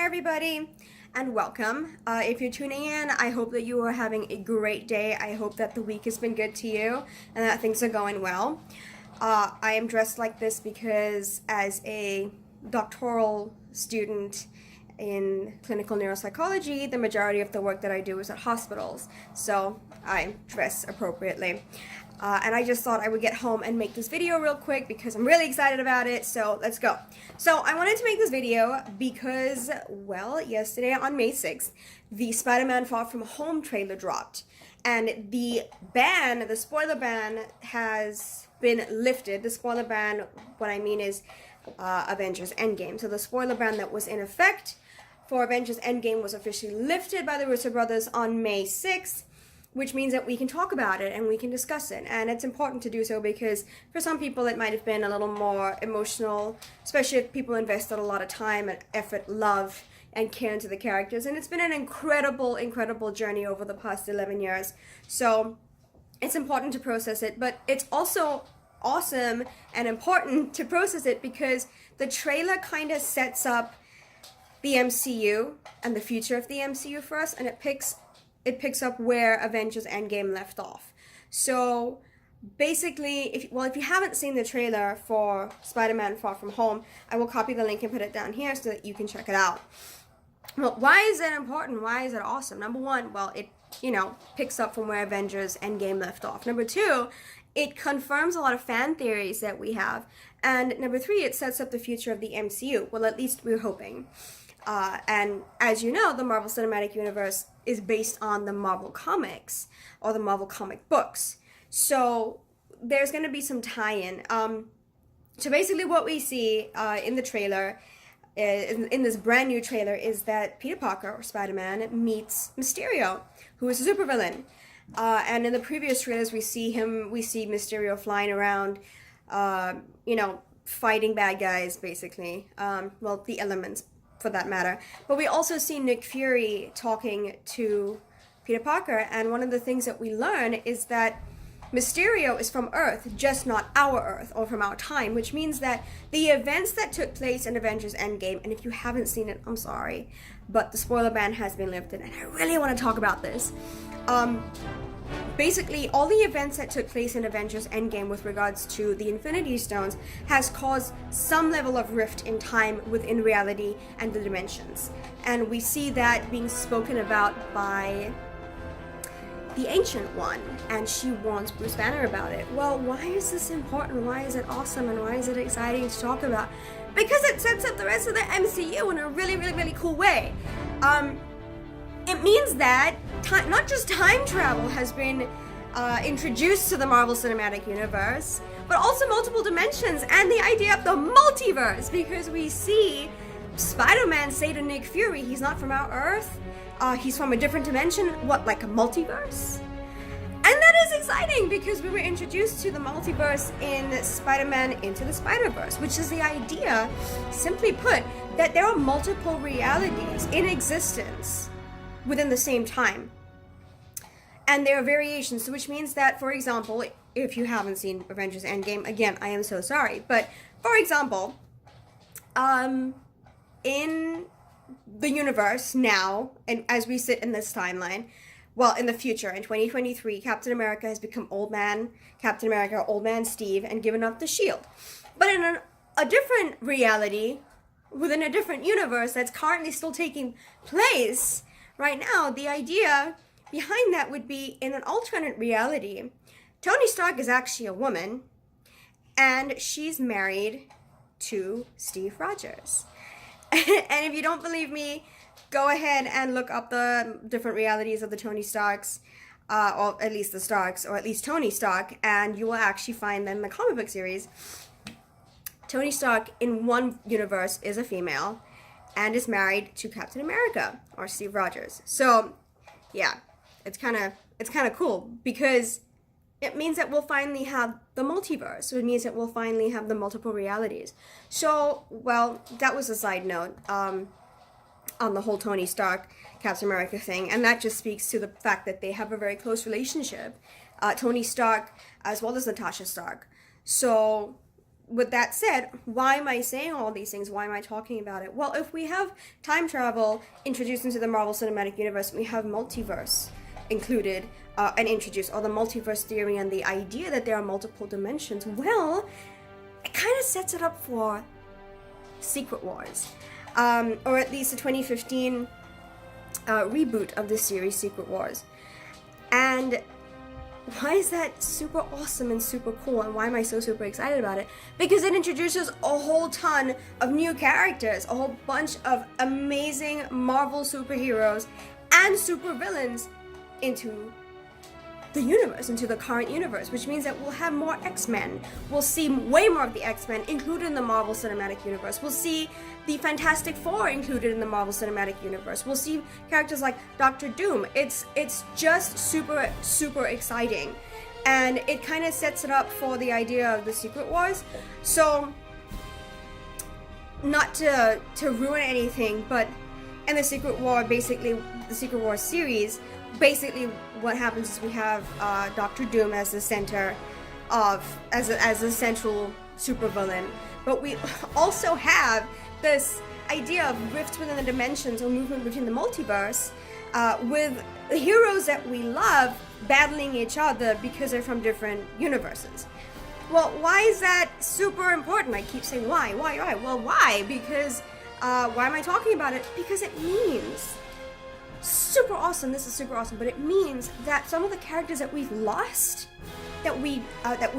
everybody, and welcome. If you're tuning in, I hope that you are having a great day. I hope that the week has been good to you and that things are going well. I am dressed like this because as a doctoral student in clinical neuropsychology, the majority of the work that I do is at hospitals, so I dress appropriately. And I just thought I would get home and make this video real quick because I'm really excited about it, so let's go. So I wanted to make this video because, well, yesterday on May 6th, the Spider-Man Far From Home trailer dropped. And the spoiler ban has been lifted. The spoiler ban, what I mean is Avengers Endgame. So the spoiler ban that was in effect for Avengers Endgame was officially lifted by the Russo brothers on May 6th. Which means that we can talk about it and we can discuss it. And it's important to do so because for some people it might have been a little more emotional, especially if people invested a lot of time and effort, love, and care into the characters. And it's been an incredible, incredible journey over the past 11 years. So it's important to process it, but it's also awesome and important to process it because the trailer kind of sets up the MCU and the future of the MCU for us, and it picks up where Avengers Endgame left off. So basically, if you haven't seen the trailer for Spider-Man Far From Home, I will copy the link and put it down here so that you can check it out. Well, why is it important? Why is it awesome? Number one, well, it, picks up from where Avengers Endgame left off. Number two, it confirms a lot of fan theories that we have. And number three, it sets up the future of the MCU. Well, at least we're hoping. And as you know, the Marvel Cinematic Universe is based on the Marvel Comics or the Marvel comic books. So there's going to be some tie-in. So basically what we see in the trailer, in this brand new trailer, is that Peter Parker, or Spider-Man, meets Mysterio, who is a supervillain. And in the previous trailers we see Mysterio flying around, fighting bad guys, basically. Well, the elements, for that matter. But we also see Nick Fury talking to Peter Parker, and one of the things that we learn is that Mysterio is from Earth, just not our Earth, or from our time, which means that the events that took place in Avengers Endgame, and if you haven't seen it, I'm sorry, but the spoiler ban has been lifted, and I really want to talk about this. Basically, all the events that took place in Avengers Endgame with regards to the Infinity Stones has caused some level of rift in time within reality and the dimensions. And we see that being spoken about by the Ancient One, and she warns Bruce Banner about it. Well, why is this important? Why is it awesome? And why is it exciting to talk about? Because it sets up the rest of the MCU in a really, really, really cool way. It means that not just time travel has been introduced to the Marvel Cinematic Universe, but also multiple dimensions and the idea of the multiverse, because we see Spider-Man say to Nick Fury, he's not from our Earth, he's from a different dimension. What, like a multiverse? And that is exciting because we were introduced to the multiverse in Spider-Man Into the Spider-Verse, which is the idea, simply put, that there are multiple realities in existence within the same time. And there are variations, which means that, for example, if you haven't seen Avengers Endgame, again, I am so sorry, but for example, in the universe now, and as we sit in this timeline, well, in the future, in 2023, Captain America has become Old Man Steve, and given up the shield. But in a different reality, within a different universe that's currently still taking place right now, the idea behind that would be, in an alternate reality, Tony Stark is actually a woman, and she's married to Steve Rogers. And if you don't believe me, go ahead and look up the different realities of the Tony Starks, or at least the Starks, or at least Tony Stark, and you will actually find them in the comic book series. Tony Stark, in one universe, is a female, and is married to Captain America, or Steve Rogers. So, yeah, it's kind of cool, because it means that we'll finally have the multiverse. So it means that we'll finally have the multiple realities. So, well, that was a side note on the whole Tony Stark, Captain America thing, and that just speaks to the fact that they have a very close relationship, Tony Stark as well as Natasha Stark. So with that said, why am I saying all these things? Why am I talking about it? Well, if we have time travel introduced into the Marvel Cinematic Universe, we have multiverse included and introduced, or the multiverse theory and the idea that there are multiple dimensions, well, it kind of sets it up for Secret Wars, or at least the 2015 reboot of the series Secret Wars. And why is that super awesome and super cool, and why am I so super excited about it? Because it introduces a whole ton of new characters, a whole bunch of amazing Marvel superheroes and supervillains into the universe, into the current universe, which means that we'll have more X-Men. We'll see way more of the X-Men included in the Marvel Cinematic Universe. We'll see the Fantastic Four included in the Marvel Cinematic Universe. We'll see characters like Doctor Doom. It's just super, super exciting. And it kind of sets it up for the idea of the Secret Wars. So, not to ruin anything, but in the Secret War, basically, the Secret War series, basically what happens is we have Doctor Doom as the center of, as a central supervillain, but we also have this idea of rifts within the dimensions, or movement between the multiverse, with the heroes that we love battling each other because they're from different universes. Well, why is that super important? I keep saying why? Well, why? Because why am I talking about it? Because it means super awesome. This is super awesome, but it means that some of the characters that we've lost, that we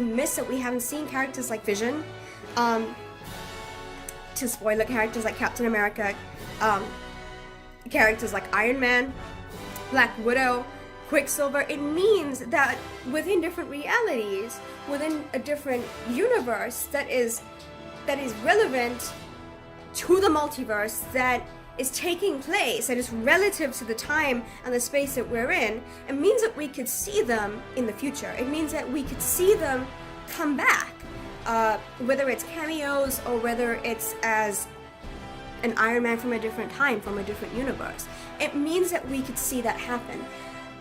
miss, that we haven't seen, characters like Vision, to spoiler, characters like Captain America, characters like Iron Man, Black Widow, Quicksilver. It means that within different realities, within a different universe that is relevant to the multiverse, that is taking place, that is relative to the time and the space that we're in, it means that we could see them in the future. It means that we could see them come back, whether it's cameos or whether it's as an Iron Man from a different time, from a different universe. It means that we could see that happen.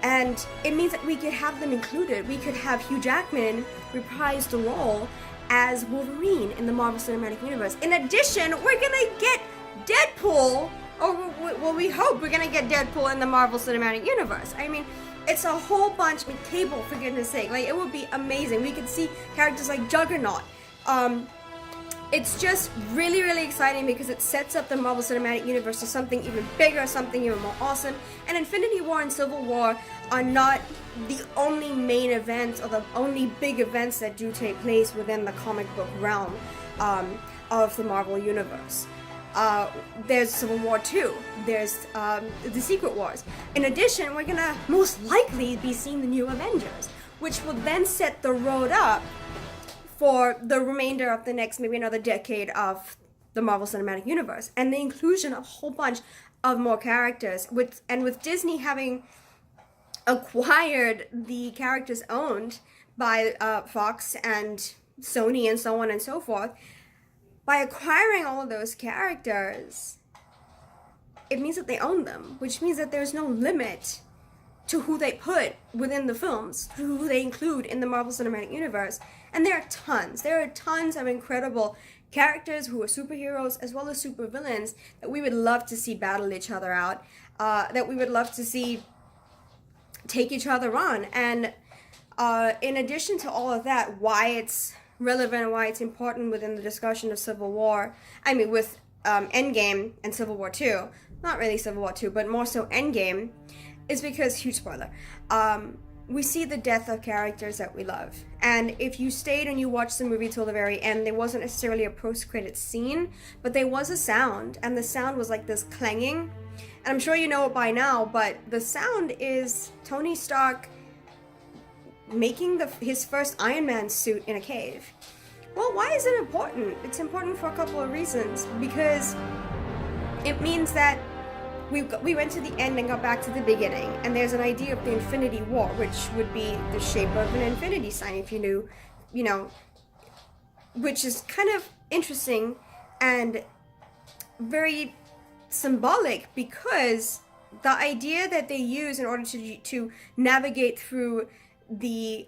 And it means that we could have them included. We could have Hugh Jackman reprise the role as Wolverine in the Marvel Cinematic Universe. In addition, we're gonna get Deadpool, or well, we hope we're gonna get Deadpool in the Marvel Cinematic Universe. I mean, it's a whole bunch. I mean, Cable, for goodness sake, like, it would be amazing. We could see characters like Juggernaut. It's just really, really exciting because it sets up the Marvel Cinematic Universe to something even bigger, something even more awesome. And Infinity War and Civil War are not the only main events or the only big events that do take place within the comic book realm of the Marvel Universe. There's Civil War 2, there's the Secret Wars. In addition, we're gonna most likely be seeing the new Avengers, which will then set the road up for the remainder of the next, maybe another decade of the Marvel Cinematic Universe, and the inclusion of a whole bunch of more characters. With Disney having acquired the characters owned by Fox and Sony and so on and so forth, by acquiring all of those characters, it means that they own them, which means that there's no limit to who they put within the films, who they include in the Marvel Cinematic Universe. And there are tons of incredible characters who are superheroes as well as supervillains that we would love to see battle each other out, that we would love to see take each other on. And in addition to all of that, why it's relevant, why it's important within the discussion of Civil War, I mean with Endgame and Civil War 2, not really Civil War 2, but more so Endgame, is because, huge spoiler, we see the death of characters that we love. And if you stayed and you watched the movie till the very end, there wasn't necessarily a post-credit scene, but there was a sound, and the sound was like this clanging. And I'm sure you know it by now, but the sound is Tony Stark making his first Iron Man suit in a cave. Well, why is it important? It's important for a couple of reasons. Because it means that we went to the end and got back to the beginning, and there's an idea of the Infinity War, which would be the shape of an infinity sign, if you knew, you know, which is kind of interesting and very symbolic, because the idea that they use in order to navigate through the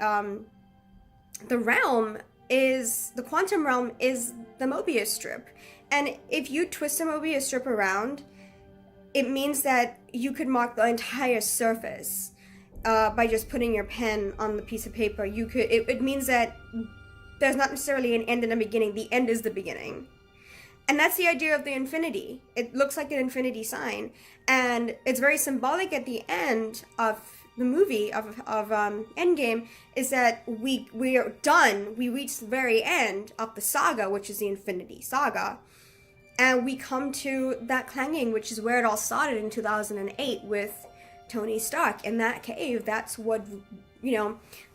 realm is the quantum realm is the Mobius strip. And if you twist a Mobius strip around, it means that you could mark the entire surface by just putting your pen on the piece of paper. It means that there's not necessarily an end and a beginning. The end is the beginning. And that's the idea of the infinity. It looks like an infinity sign. And it's very symbolic at the end of the movie of Endgame, is that we are done. We reach the very end of the saga, which is the Infinity Saga. And we come to that clanging, which is where it all started in 2008 with Tony Stark in that cave. That's what,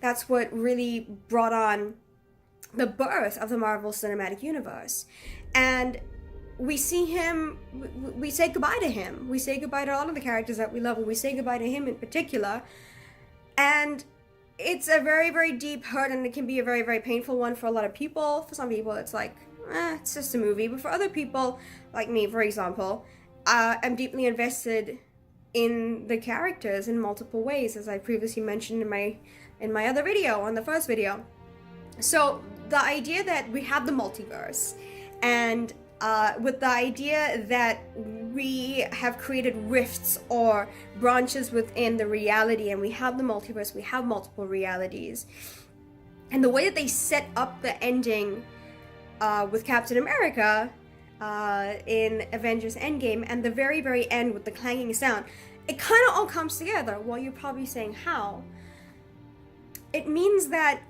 that's what really brought on the birth of the Marvel Cinematic Universe. And we see him, we say goodbye to him. We say goodbye to all of the characters that we love, and we say goodbye to him in particular. And it's a very, very deep hurt, and it can be a very, very painful one for a lot of people. For some people, it's like, it's just a movie. But for other people, like me, for example, I'm deeply invested in the characters in multiple ways, as I previously mentioned in my other video, on the first video. So the idea that we have the multiverse, and with the idea that we have created rifts or branches within the reality, and we have the multiverse, we have multiple realities, and the way that they set up the ending with Captain America in Avengers Endgame, and the very, very end with the clanging sound, it kind of all comes together. Well, you're probably saying, how? It means that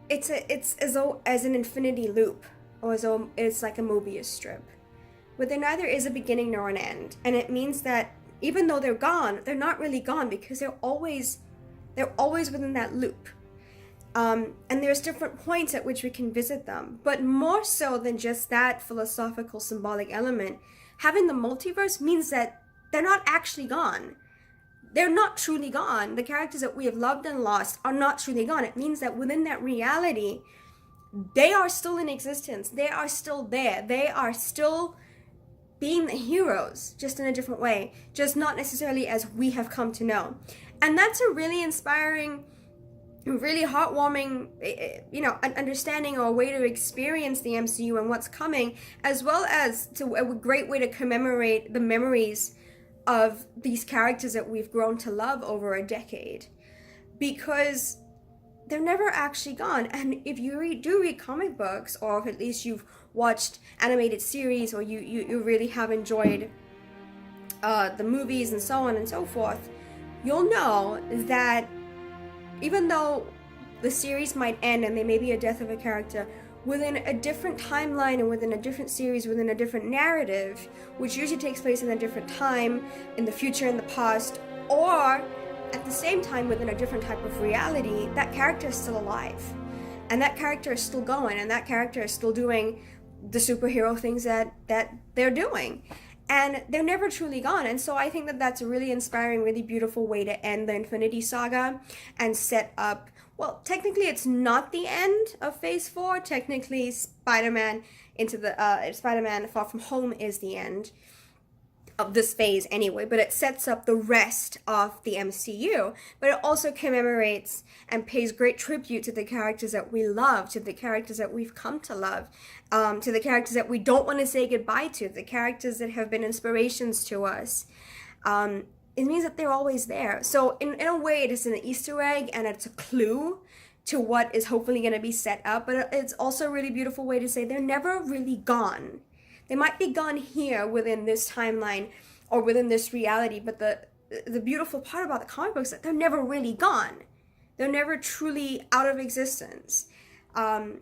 it's as though as an infinity loop, or as though it's like a Mobius strip, where there neither is a beginning nor an end. And it means that even though they're gone, they're not really gone, because they're always within that loop. And there's different points at which we can visit them. But more so than just that philosophical symbolic element, having the multiverse means that they're not actually gone. They're not truly gone. The characters that we have loved and lost are not truly gone. It means that within that reality, they are still in existence. They are still there. They are still being the heroes, just in a different way, just not necessarily as we have come to know. And that's a really inspiring, really heartwarming, an understanding or a way to experience the MCU and what's coming, as well as to a great way to commemorate the memories of these characters that we've grown to love over a decade, because they're never actually gone. And if you do read comic books, or if at least you've watched animated series, or you really have enjoyed the movies and so on and so forth, you'll know that even though the series might end and there may be a death of a character, within a different timeline and within a different series, within a different narrative, which usually takes place in a different time, in the future, in the past, or at the same time within a different type of reality, that character is still alive. And that character is still going, and that character is still doing the superhero things that they're doing. And they're never truly gone. And so I think that that's a really inspiring, really beautiful way to end the Infinity Saga and set up, well, technically it's not the end of Phase 4. Technically, Spider-Man Far From Home is the end of this phase anyway, but it sets up the rest of the MCU. But it also commemorates and pays great tribute to the characters that we love, to the characters that we've come to love, to the characters that we don't want to say goodbye to, the characters that have been inspirations to us. It means that they're always there. So in a way, it is an Easter egg, and it's a clue to what is hopefully going to be set up, but it's also a really beautiful way to say they're never really gone. They might be gone here within this timeline or within this reality, but the beautiful part about the comic books is that they're never really gone. They're never truly out of existence. And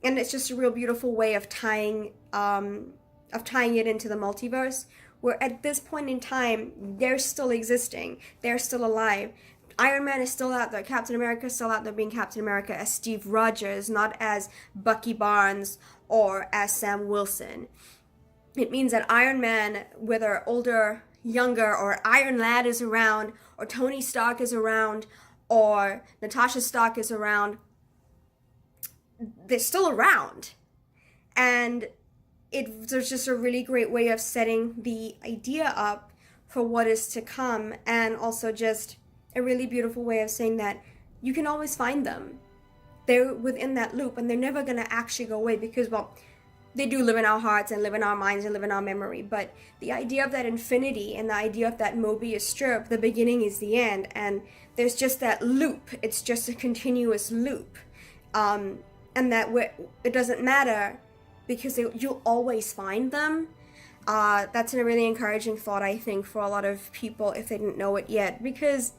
it's just a real beautiful way of tying it into the multiverse, where at this point in time, they're still existing. They're still alive. Iron Man is still out there. Captain America is still out there being Captain America as Steve Rogers, not as Bucky Barnes or as Sam Wilson. It means that Iron Man, whether older, younger, or Iron Lad is around, or Tony Stark is around, or Natasha Stark is around, they're still around. And there's just a really great way of setting the idea up for what is to come, and also just a really beautiful way of saying that you can always find them. they're within that loop and they're never going to actually go away because, well, they do live in our hearts and live in our minds and live in our memory. But the idea of that infinity and the idea of that Mobius strip, the beginning is the end, and there's just that loop. It's just a continuous loop. And that it doesn't matter because you'll always find them. That's a really encouraging thought, I think, for a lot of people if they didn't know it yet. Because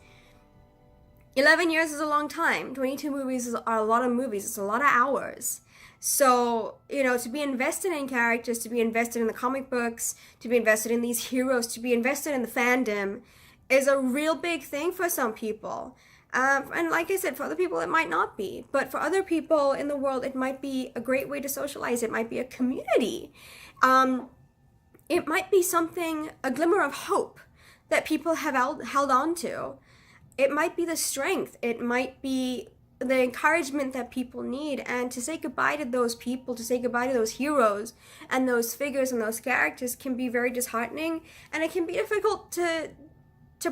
11 years is a long time. 22 movies are a lot of movies. It's a lot of hours. So, to be invested in characters, to be invested in the comic books, to be invested in these heroes, to be invested in the fandom is a real big thing for some people. And like I said, for other people, it might not be. But for other people in the world, it might be a great way to socialize. It might be a community. It might be something, a glimmer of hope that people have held on to. It might be the strength. It might be the encouragement that people need. And to say goodbye to those people, to say goodbye to those heroes and those figures and those characters can be very disheartening. And it can be difficult to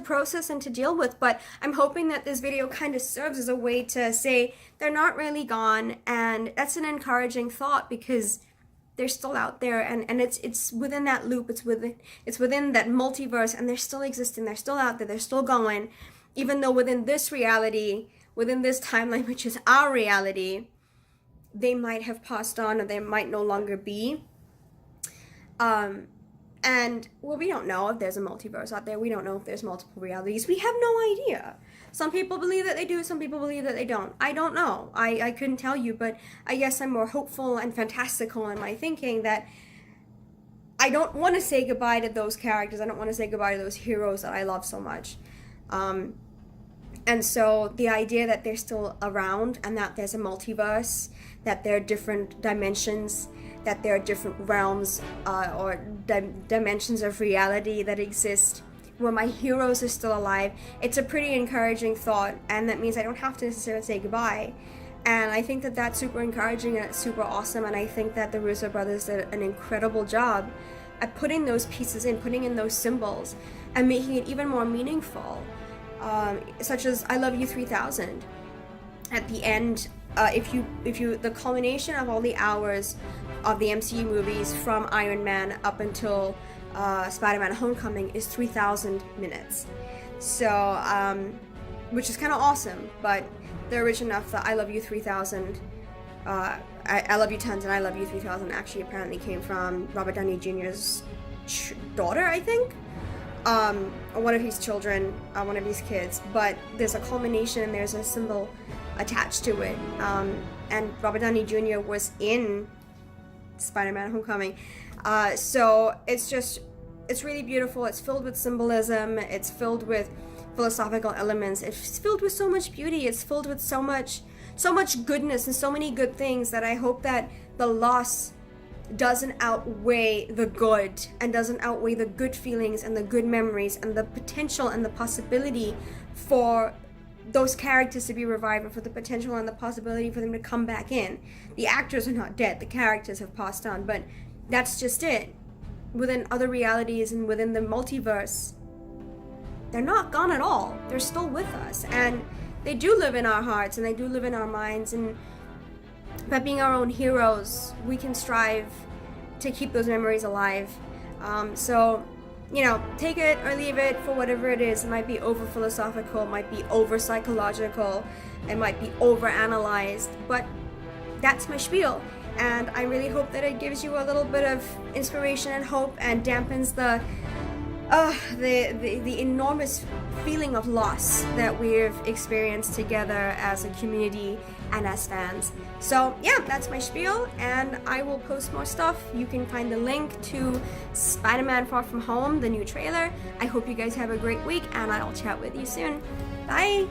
process and to deal with. But I'm hoping that this video kind of serves as a way to say they're not really gone. And that's an encouraging thought because they're still out there, and it's within that loop, it's within that multiverse, and they're still existing, they're still out there, they're still going, even though within this reality, within this timeline, which is our reality, they might have passed on or they might no longer be. And, well, we don't know if there's a multiverse out there. We don't know if there's multiple realities. We have no idea. Some people believe that they do. Some people believe that they don't. I don't know. I couldn't tell you, but I guess I'm more hopeful and fantastical in my thinking that I don't want to say goodbye to those characters. I don't want to say goodbye to those heroes that I love so much. And so the idea that they're still around and that there's a multiverse, that there are different dimensions, that there are different realms or dimensions of reality that exist where my heroes are still alive, it's a pretty encouraging thought, and that means I don't have to necessarily say goodbye. And I think that that's super encouraging and it's super awesome, and I think that the Russo brothers did an incredible job at putting those pieces in, putting in those symbols, and making it even more meaningful. Such as I Love You 3000. At the end, the culmination of all the hours of the MCU movies from Iron Man up until Spider-Man Homecoming is 3,000 minutes. So, which is kind of awesome, but they're rich enough that I Love You 3000, I Love You Tons and I Love You 3000 actually apparently came from Robert Downey Jr.'s daughter, I think. Or one of his children, one of his kids, but there's a culmination and there's a symbol attached to it. And Robert Downey Jr. was in Spider-Man Homecoming. So it's really beautiful. It's filled with symbolism. It's filled with philosophical elements. It's filled with so much beauty. It's filled with so much goodness and so many good things that I hope that the loss doesn't outweigh the good and doesn't outweigh the good feelings and the good memories and the potential and the possibility for those characters to be revived and for the potential and the possibility for them to come back in. The actors are not dead. The characters have passed on, but that's just it. Within other realities and within the multiverse, they're not gone at all. They're still with us, and they do live in our hearts and they do live in our minds, and by being our own heroes, we can strive to keep those memories alive. So, take it or leave it for whatever it is. It might be over philosophical, it might be over psychological, it might be over analyzed, but that's my spiel. And I really hope that it gives you a little bit of inspiration and hope and dampens the enormous feeling of loss that we've experienced together as a community and as fans. So yeah, that's my spiel, and I will post more stuff. You can find the link to Spider-Man Far From Home, the new trailer. I hope you guys have a great week, and I'll chat with you soon. Bye!